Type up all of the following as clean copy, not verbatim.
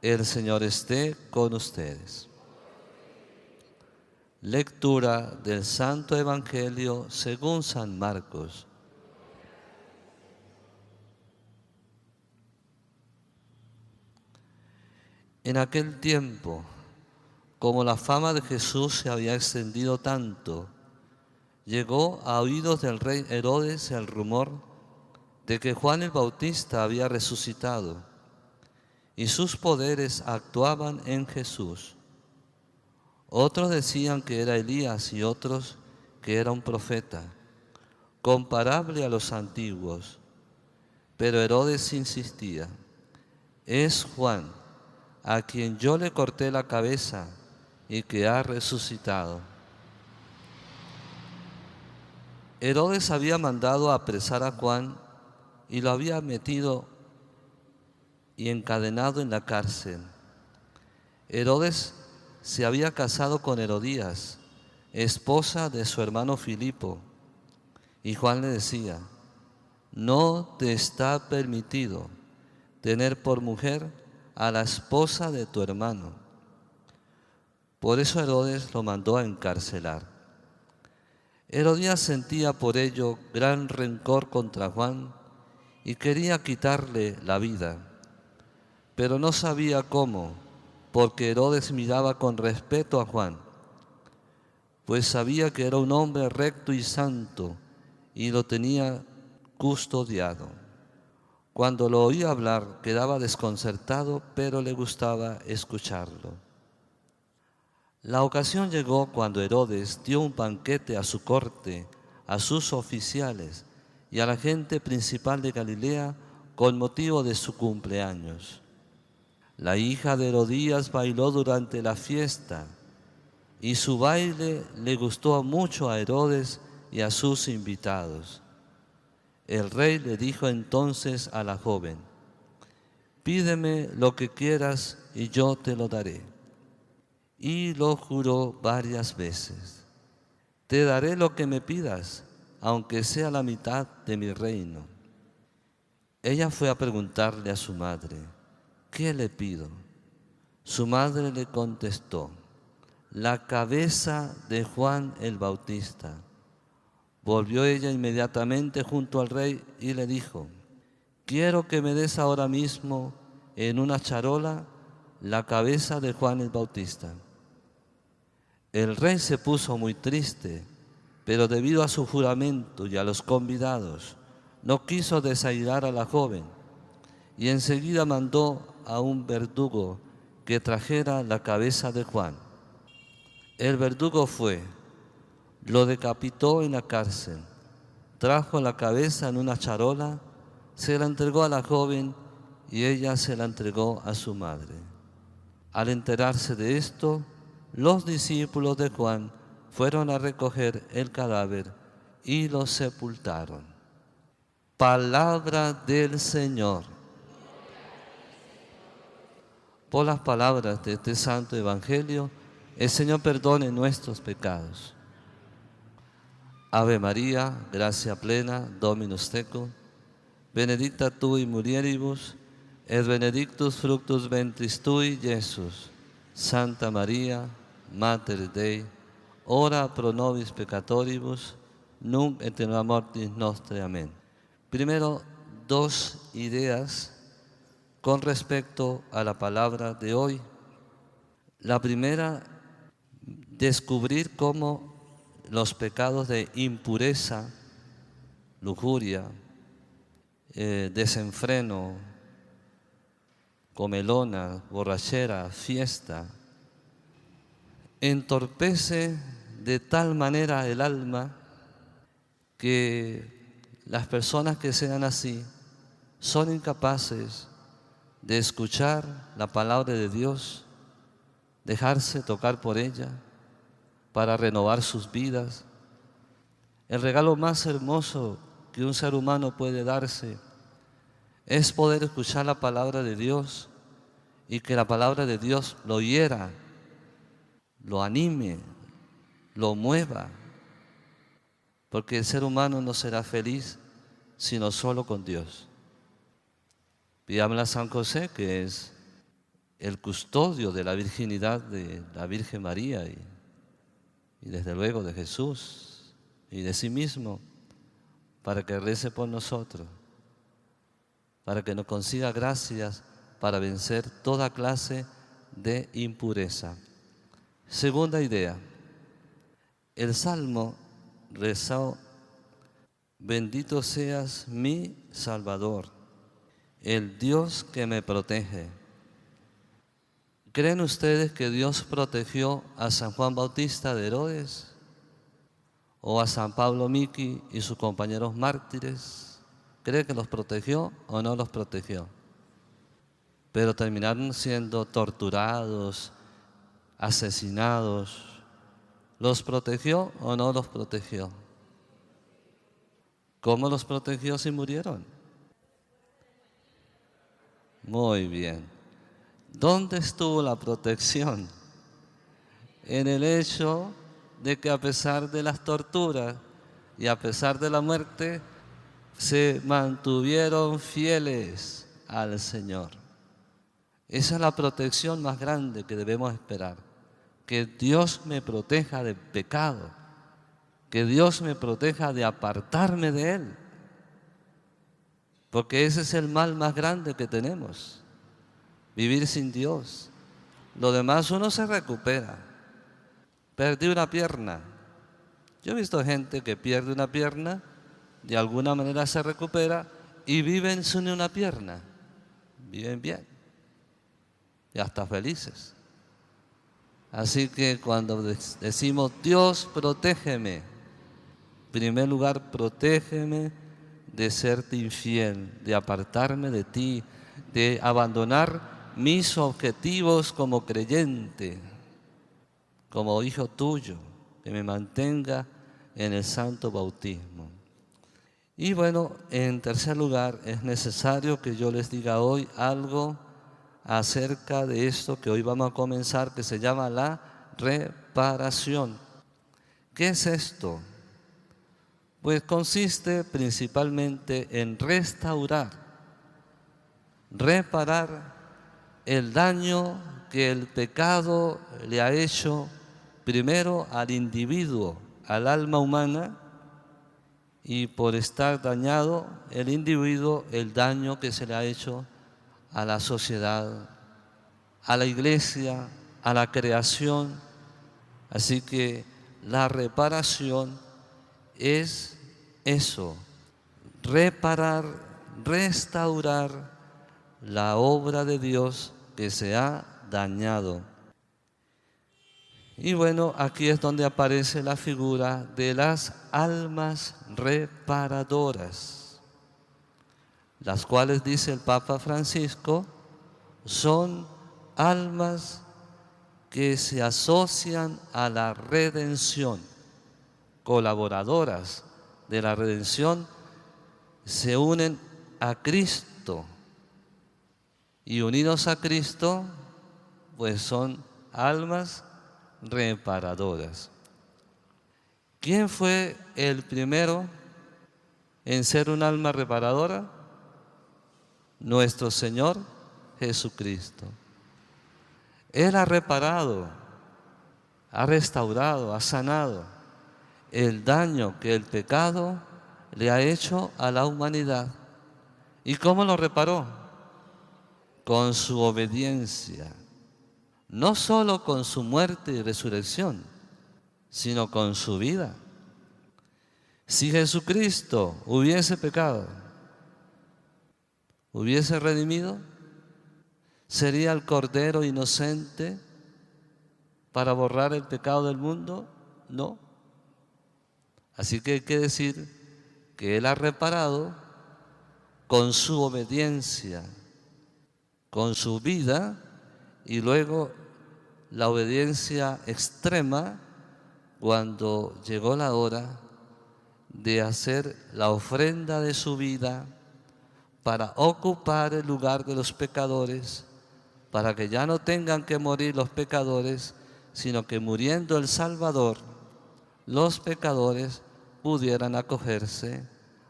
El Señor esté con ustedes. Lectura del Santo Evangelio según San Marcos. En aquel tiempo, como la fama de Jesús se había extendido tanto, llegó a oídos del rey Herodes el rumor de que Juan el Bautista había resucitado y sus poderes actuaban en Jesús. Otros decían que era Elías y otros que era un profeta, comparable a los antiguos. Pero Herodes insistía: es Juan, a quien yo le corté la cabeza y que ha resucitado. Herodes había mandado apresar a Juan y lo había metido y encadenado en la cárcel. Herodes se había casado con Herodías, esposa de su hermano Filipo, y Juan le decía: no te está permitido tener por mujer a la esposa de tu hermano. Por eso Herodes lo mandó a encarcelar. Herodías sentía por ello gran rencor contra Juan y quería quitarle la vida, pero no sabía cómo, porque Herodes miraba con respeto a Juan, pues sabía que era un hombre recto y santo y lo tenía custodiado. Cuando lo oía hablar quedaba desconcertado, pero le gustaba escucharlo. La ocasión llegó cuando Herodes dio un banquete a su corte, a sus oficiales y a la gente principal de Galilea con motivo de su cumpleaños. La hija de Herodías bailó durante la fiesta y su baile le gustó mucho a Herodes y a sus invitados. El rey le dijo entonces a la joven: pídeme lo que quieras y yo te lo daré. Y lo juró varias veces: te daré lo que me pidas, aunque sea la mitad de mi reino. Ella fue a preguntarle a su madre: ¿qué le pido? Su madre le contestó: la cabeza de Juan el Bautista. Volvió ella inmediatamente junto al rey y le dijo: quiero que me des ahora mismo en una charola la cabeza de Juan el Bautista. El rey se puso muy triste, pero debido a su juramento y a los convidados, no quiso desairar a la joven y enseguida mandó a un verdugo que trajera la cabeza de Juan. El verdugo fue, lo decapitó en la cárcel, trajo la cabeza en una charola, se la entregó a la joven y ella se la entregó a su madre. Al enterarse de esto, los discípulos de Juan fueron a recoger el cadáver y lo sepultaron. Palabra del Señor. Por las palabras de este santo evangelio, el Señor perdone nuestros pecados. Ave María, gracia plena, Dominus tecum, benedicta tu in mulieribus, et benedictus fructus ventris tui, Jesús. Santa María, Mater Dei, ora pro nobis peccatoribus, nunc et in hora mortis nostre. Amén. Primero, dos ideas con respecto a la palabra de hoy. La primera, descubrir cómo los pecados de impureza, lujuria, desenfreno, comelona, borrachera, fiesta, entorpece de tal manera el alma que las personas que sean así son incapaces de escuchar la palabra de Dios, dejarse tocar por ella para renovar sus vidas. El regalo más hermoso que un ser humano puede darse es poder escuchar la palabra de Dios y que la palabra de Dios lo hiera, lo anime, lo mueva, porque el ser humano no será feliz sino solo con Dios. Pidámosle a San José, que es el custodio de la virginidad de la Virgen María y desde luego de Jesús y de sí mismo, para que rece por nosotros, para que nos consiga gracias para vencer toda clase de impureza. Segunda idea, el Salmo rezó: bendito seas mi Salvador, el Dios que me protege. ¿Creen ustedes que Dios protegió a San Juan Bautista de Herodes? ¿O a San Pablo Miki y sus compañeros mártires? ¿Cree que los protegió o no los protegió? Pero terminaron siendo torturados, asesinados. ¿Los protegió o no los protegió? ¿Cómo los protegió si murieron? Muy bien. ¿Dónde estuvo la protección? En el hecho de que a pesar de las torturas y a pesar de la muerte, se mantuvieron fieles al Señor. Esa es la protección más grande que debemos esperar. Que Dios me proteja del pecado, que Dios me proteja de apartarme de Él, porque ese es el mal más grande que tenemos, vivir sin Dios. Lo demás uno se recupera. Perdí una pierna. Yo he visto gente que pierde una pierna, de alguna manera se recupera y viven sin una pierna. Viven bien y hasta felices. Así que cuando decimos Dios, protégeme, en primer lugar, protégeme de serte infiel, de apartarme de ti, de abandonar mis objetivos como creyente, como hijo tuyo, que me mantenga en el santo bautismo. Y bueno, en tercer lugar, es necesario que yo les diga hoy algo acerca de esto que hoy vamos a comenzar, que se llama la reparación. ¿Qué es esto? Pues consiste principalmente en restaurar, reparar el daño que el pecado le ha hecho primero al individuo, al alma humana, y por estar dañado el individuo, el daño que se le ha hecho a la sociedad, a la iglesia, a la creación. Así que la reparación es eso, reparar, restaurar la obra de Dios que se ha dañado. Y bueno, aquí es donde aparece la figura de las almas reparadoras, las cuales, dice el Papa Francisco, son almas que se asocian a la redención, colaboradoras de la redención, se unen a Cristo y unidos a Cristo, pues son almas reparadoras. ¿Quién fue el primero en ser un alma reparadora? Nuestro Señor Jesucristo. Él ha reparado, ha restaurado, ha sanado el daño que el pecado le ha hecho a la humanidad. ¿Y cómo lo reparó? Con su obediencia. No solo con su muerte y resurrección, sino con su vida. Si Jesucristo hubiese pecado, hubiese redimido, ¿sería el Cordero inocente para borrar el pecado del mundo? No. Así que hay que decir que Él ha reparado con su obediencia, con su vida, y luego la obediencia extrema cuando llegó la hora de hacer la ofrenda de su vida para ocupar el lugar de los pecadores, para que ya no tengan que morir los pecadores, sino que muriendo el Salvador, los pecadores pudieran acogerse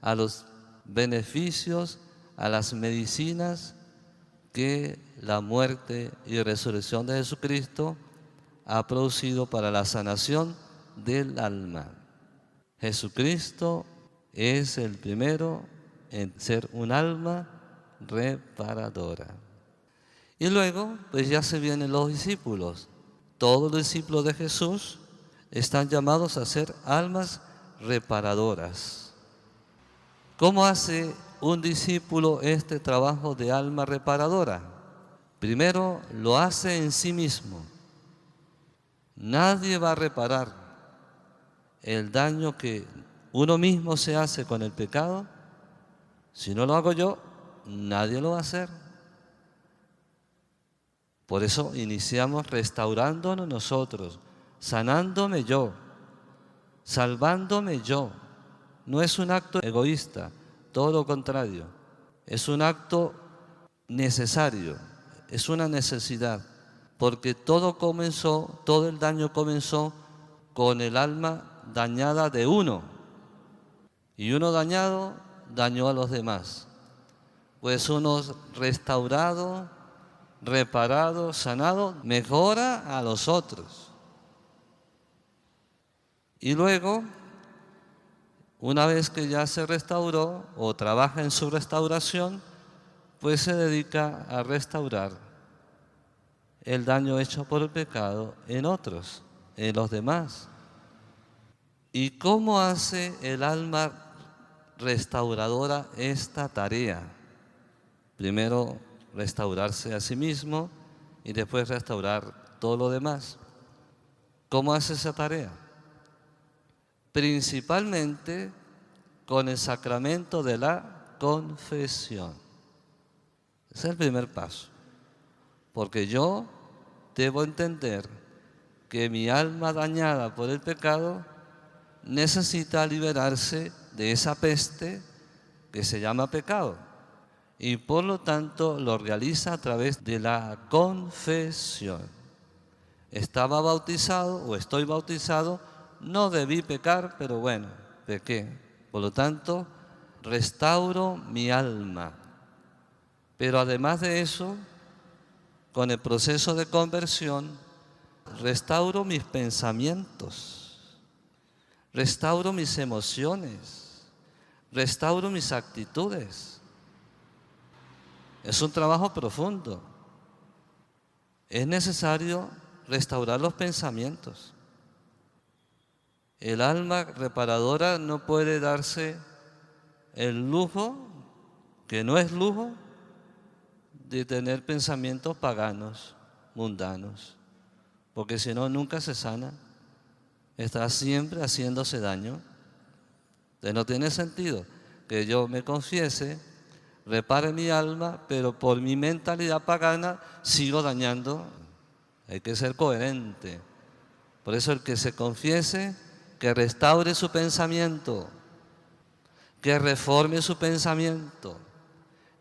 a los beneficios, a las medicinas que la muerte y resurrección de Jesucristo ha producido para la sanación del alma. Jesucristo es el primero en ser un alma reparadora. Y luego, pues ya se vienen los discípulos. Todos los discípulos de Jesús están llamados a ser almas reparadoras. ¿Cómo hace un discípulo este trabajo de alma reparadora? Primero, lo hace en sí mismo. Nadie va a reparar el daño que uno mismo se hace con el pecado. Si no lo hago yo, nadie lo va a hacer. Por eso iniciamos restaurándonos nosotros, sanándome yo, salvándome yo. No es un acto egoísta, todo lo contrario. Es un acto necesario, es una necesidad, porque todo el daño comenzó con el alma dañada de uno. Y uno dañado dañó a los demás. Pues uno restaurado, reparado, sanado, mejora a los otros. Y luego, una vez que ya se restauró o trabaja en su restauración, pues se dedica a restaurar el daño hecho por el pecado en otros, en los demás. ¿Y cómo hace el alma restauradora esta tarea? Primero restaurarse a sí mismo y después restaurar todo lo demás. ¿Cómo hace esa tarea? Principalmente con el sacramento de la confesión. Ese es el primer paso. Porque yo debo entender que mi alma dañada por el pecado necesita liberarse de esa peste que se llama pecado. Y por lo tanto lo realiza a través de la confesión. Estaba bautizado o estoy bautizado, no debí pecar, pero bueno, pequé. Por lo tanto, restauro mi alma. Pero además de eso, con el proceso de conversión, restauro mis pensamientos, restauro mis emociones, restauro mis actitudes. Es un trabajo profundo. Es necesario restaurar los pensamientos. El alma reparadora no puede darse el lujo, que no es lujo, de tener pensamientos paganos, mundanos, porque si no, nunca se sana. Está siempre haciéndose daño. Entonces no tiene sentido que yo me confiese, repare mi alma, pero por mi mentalidad pagana sigo dañando. Hay que ser coherente. Por eso el que se confiese, que restaure su pensamiento, que reforme su pensamiento,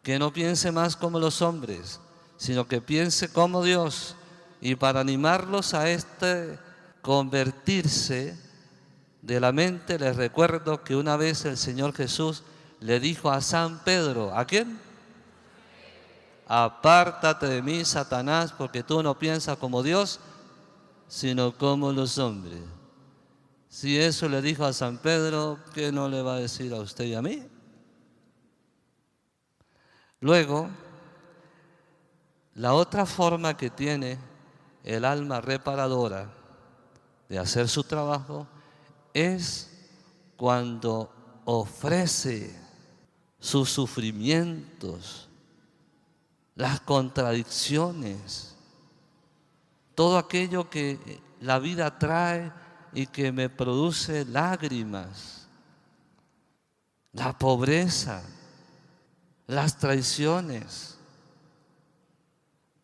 que no piense más como los hombres, sino que piense como Dios. Y para animarlos a convertirse de la mente, les recuerdo que una vez el Señor Jesús le dijo a San Pedro, ¿a quién? Apártate de mí, Satanás, porque tú no piensas como Dios, sino como los hombres. Si eso le dijo a San Pedro, ¿qué no le va a decir a usted y a mí? Luego, la otra forma que tiene el alma reparadora de hacer su trabajo es cuando ofrece sus sufrimientos, las contradicciones, todo aquello que la vida trae y que me produce lágrimas, la pobreza, las traiciones,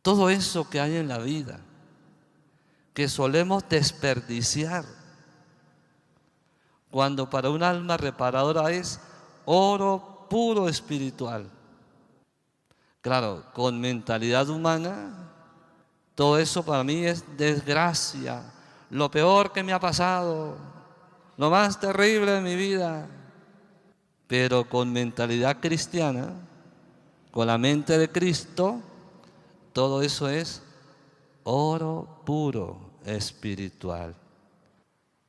todo eso que hay en la vida, que solemos desperdiciar, cuando para un alma reparadora es oro puro espiritual. Claro, con mentalidad humana, todo eso para mí es desgracia, lo peor que me ha pasado, lo más terrible de mi vida. Pero con mentalidad cristiana, con la mente de Cristo, todo eso es oro puro espiritual.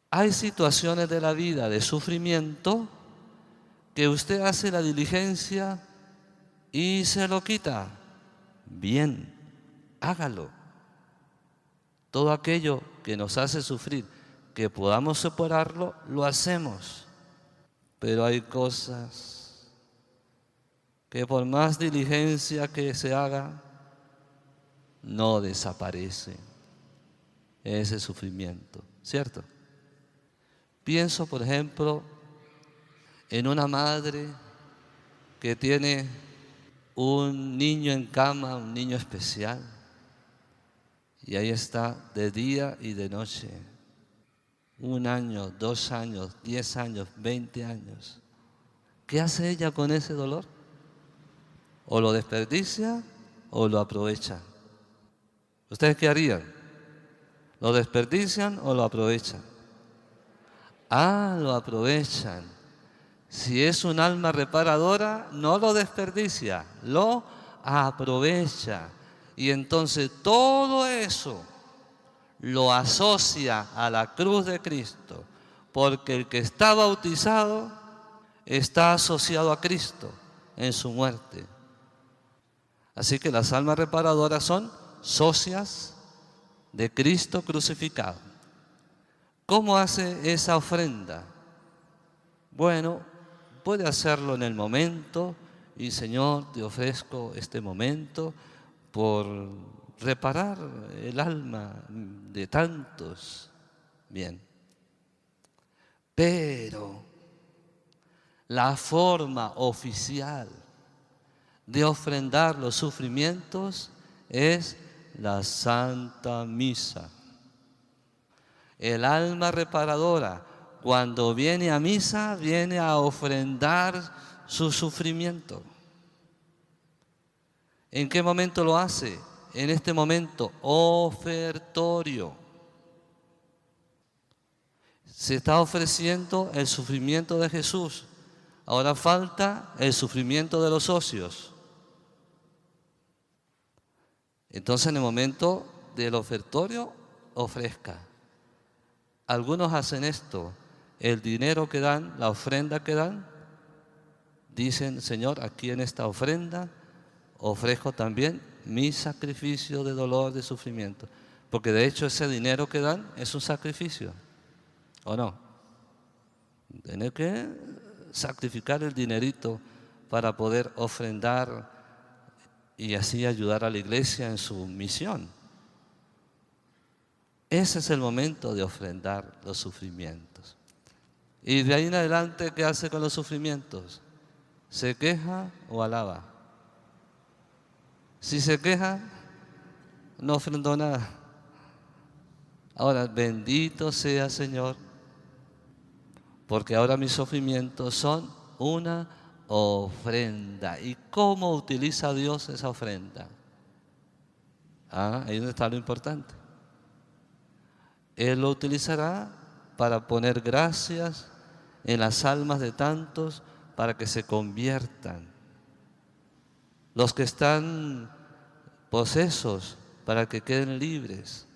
Hay situaciones de la vida de sufrimiento que usted hace la diligencia y se lo quita. Bien, hágalo. Todo aquello que nos hace sufrir, que podamos superarlo, lo hacemos. Pero hay cosas que por más diligencia que se haga, no desaparece ese sufrimiento, ¿cierto? Pienso, por ejemplo, en una madre que tiene un niño en cama, un niño especial, y ahí está de día y de noche, 1 año, 2 años, 10 años, 20 años. ¿Qué hace ella con ese dolor? O lo desperdicia o lo aprovecha. ¿Ustedes qué harían? ¿Lo desperdician o lo aprovechan? Lo aprovechan. Si es un alma reparadora, no lo desperdicia, lo aprovecha. Y entonces todo eso lo asocia a la cruz de Cristo, porque el que está bautizado está asociado a Cristo en su muerte. Así que las almas reparadoras son socias de Cristo crucificado. ¿Cómo hace esa ofrenda? Bueno, puede hacerlo en el momento y Señor, te ofrezco este momento por reparar el alma de tantos. Bien. Pero la forma oficial de ofrendar los sufrimientos es la Santa Misa. El alma reparadora, cuando viene a misa, viene a ofrendar su sufrimiento. ¿En qué momento lo hace? En este momento ofertorio. Se está ofreciendo el sufrimiento de Jesús. Ahora falta el sufrimiento de los socios. Entonces, en el momento del ofertorio, ofrezca. Algunos hacen esto. El dinero que dan, la ofrenda que dan, dicen, Señor, aquí en esta ofrenda ofrezco también mi sacrificio de dolor, de sufrimiento. Porque de hecho ese dinero que dan es un sacrificio, ¿o no? Tienen que sacrificar el dinerito para poder ofrendar y así ayudar a la iglesia en su misión. Ese es el momento de ofrendar los sufrimientos. Y de ahí en adelante, ¿qué hace con los sufrimientos? ¿Se queja o alaba? Si se queja, no ofrendó nada. Ahora, bendito sea Señor, porque ahora mis sufrimientos son una ofrenda. ¿Y cómo utiliza Dios esa ofrenda? Ahí donde está lo importante. Él lo utilizará para poner gracias en las almas de tantos para que se conviertan. Los que están posesos para que queden libres.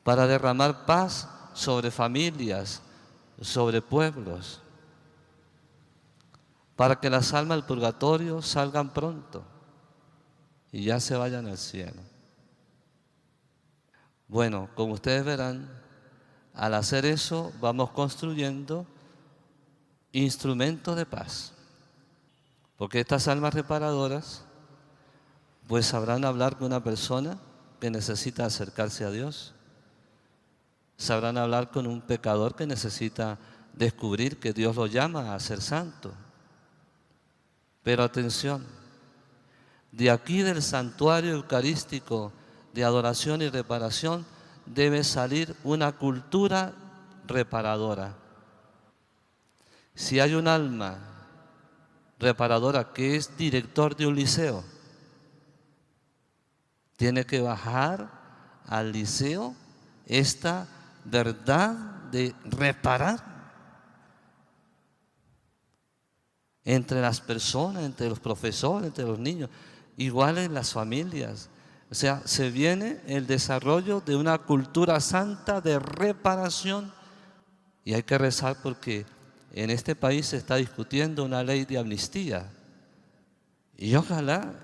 Para derramar paz sobre familias, sobre pueblos. Para que las almas del purgatorio salgan pronto y ya se vayan al cielo. Bueno, como ustedes verán, al hacer eso vamos construyendo instrumentos de paz. Porque estas almas reparadoras pues sabrán hablar con una persona que necesita acercarse a Dios. Sabrán hablar con un pecador que necesita descubrir que Dios lo llama a ser santo. Pero atención, de aquí del santuario eucarístico de adoración y reparación debe salir una cultura reparadora. Si hay un alma reparadora que es director de un liceo, tiene que bajar al liceo esta verdad de reparar entre las personas, entre los profesores, entre los niños. igual en las familias. O sea, se viene el desarrollo de una cultura santa de reparación y hay que rezar porque en este país se está discutiendo una ley de amnistía y ojalá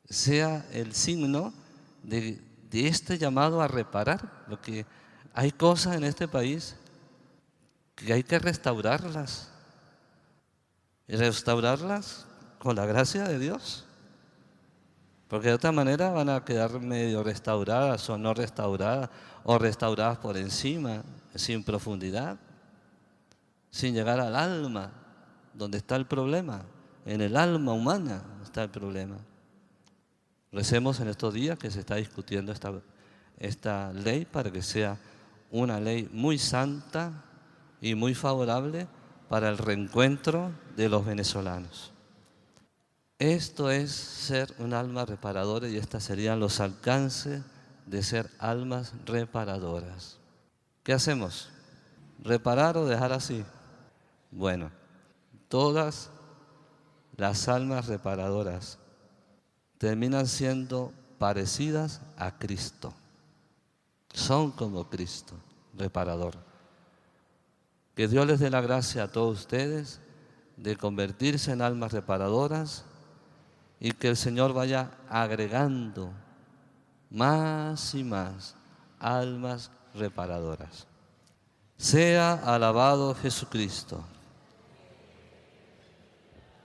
sea el signo de este llamado a reparar, porque hay cosas en este país que hay que restaurarlas y restaurarlas con la gracia de Dios. Porque de otra manera van a quedar medio restauradas o no restauradas, o restauradas por encima, sin profundidad, sin llegar al alma, donde está el problema. En el alma humana está el problema. Recemos en estos días que se está discutiendo esta ley para que sea una ley muy santa y muy favorable para el reencuentro de los venezolanos. Esto es ser un alma reparadora y estos serían los alcances de ser almas reparadoras. ¿Qué hacemos? ¿Reparar o dejar así? Bueno, todas las almas reparadoras terminan siendo parecidas a Cristo. Son como Cristo, reparador. Que Dios les dé la gracia a todos ustedes de convertirse en almas reparadoras y que el Señor vaya agregando más y más almas reparadoras. Sea alabado Jesucristo.